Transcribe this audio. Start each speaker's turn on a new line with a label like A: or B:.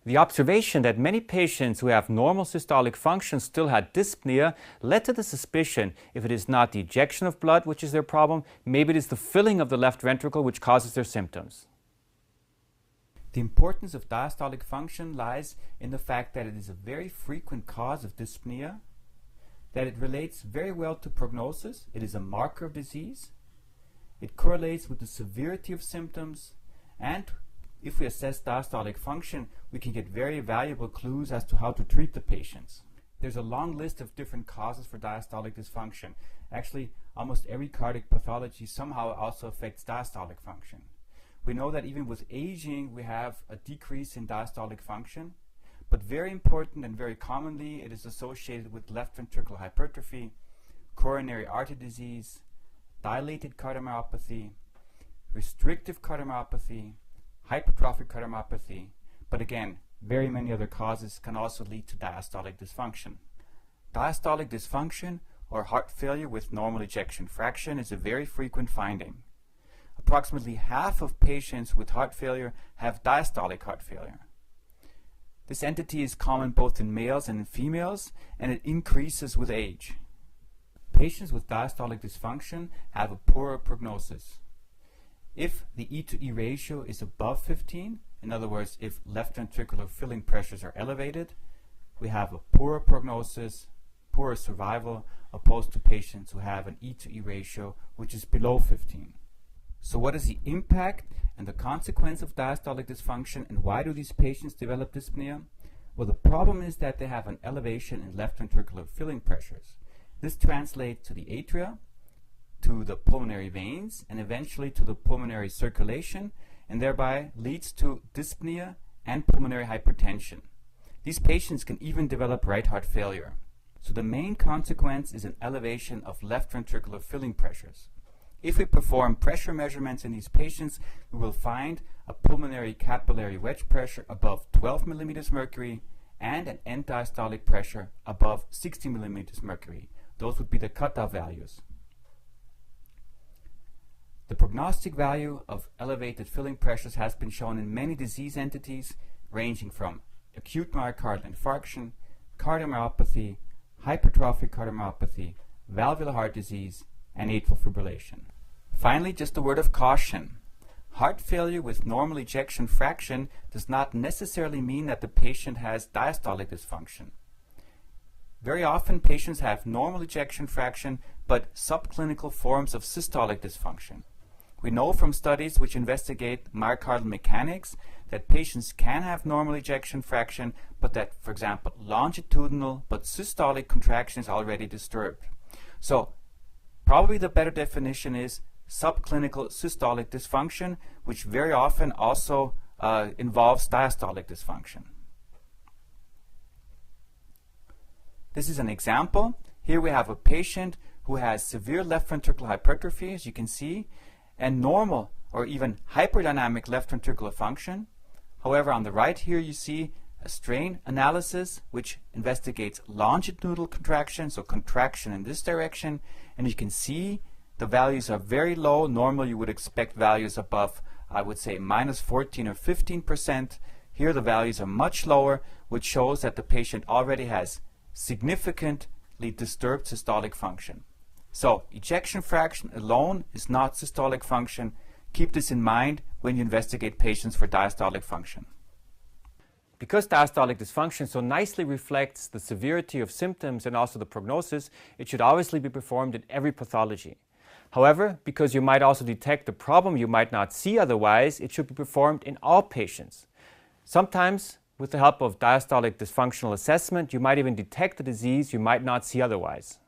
A: The observation that many patients who have normal systolic function still had dyspnea led to the suspicion if it is not the ejection of blood which is their problem, maybe it is the filling of the left ventricle which causes their symptoms. The importance of diastolic function lies in the fact that it is a very frequent cause of dyspnea, that it relates very well to prognosis, it is a marker of disease, it correlates with the severity of symptoms, and if we assess diastolic function, we can get very valuable clues as to how to treat the patients. There's a long list of different causes for diastolic dysfunction. Actually, almost every cardiac pathology somehow also affects diastolic function. We know that even with aging, we have a decrease in diastolic function, but very important and very commonly, it is associated with left ventricular hypertrophy, coronary artery disease, dilated cardiomyopathy, restrictive cardiomyopathy, hypertrophic cardiomyopathy, but again, very many other causes can also lead to diastolic dysfunction. Diastolic dysfunction or heart failure with normal ejection fraction is a very frequent finding. Approximately half of patients with heart failure have diastolic heart failure. This entity is common both in males and in females, and it increases with age. Patients with diastolic dysfunction have a poorer prognosis. If the E to E ratio is above 15, in other words, if left ventricular filling pressures are elevated, we have a poorer prognosis, poorer survival, opposed to patients who have an E to E ratio which is below 15. So what is the impact and the consequence of diastolic dysfunction, and why do these patients develop dyspnea? Well, the problem is that they have an elevation in left ventricular filling pressures. This translates to the atria, to the pulmonary veins, and eventually to the pulmonary circulation, and thereby leads to dyspnea and pulmonary hypertension. These patients can even develop right heart failure. So the main consequence is an elevation of left ventricular filling pressures. If we perform pressure measurements in these patients, we will find a pulmonary capillary wedge pressure above 12 millimeters mercury and an end diastolic pressure above 60 millimeters mercury. Those would be the cutoff values. The prognostic value of elevated filling pressures has been shown in many disease entities, ranging from acute myocardial infarction, cardiomyopathy, hypertrophic cardiomyopathy, valvular heart disease, and atrial fibrillation. Finally, just a word of caution. Heart failure with normal ejection fraction does not necessarily mean that the patient has diastolic dysfunction. Very often patients have normal ejection fraction but subclinical forms of systolic dysfunction. We know from studies which investigate myocardial mechanics that patients can have normal ejection fraction, but that, for example, longitudinal but systolic contraction is already disturbed. So probably the better definition is subclinical systolic dysfunction, which very often also involves diastolic dysfunction. This is an example. Here we have a patient who has severe left ventricular hypertrophy, as you can see, and normal or even hyperdynamic left ventricular function. However, on the right here you see a strain analysis which investigates longitudinal contraction, so contraction in this direction, and you can see the values are very low. Normally you would expect values above, I would say, minus 14 or 15%. Here the values are much lower, which shows that the patient already has significantly disturbed systolic function. So ejection fraction alone is not systolic function. Keep this in mind when you investigate patients for diastolic function. Because diastolic dysfunction so nicely reflects the severity of symptoms and also the prognosis, it should obviously be performed in every pathology. However, because you might also detect a problem you might not see otherwise, it should be performed in all patients. Sometimes, with the help of diastolic dysfunctional assessment, you might even detect the disease you might not see otherwise.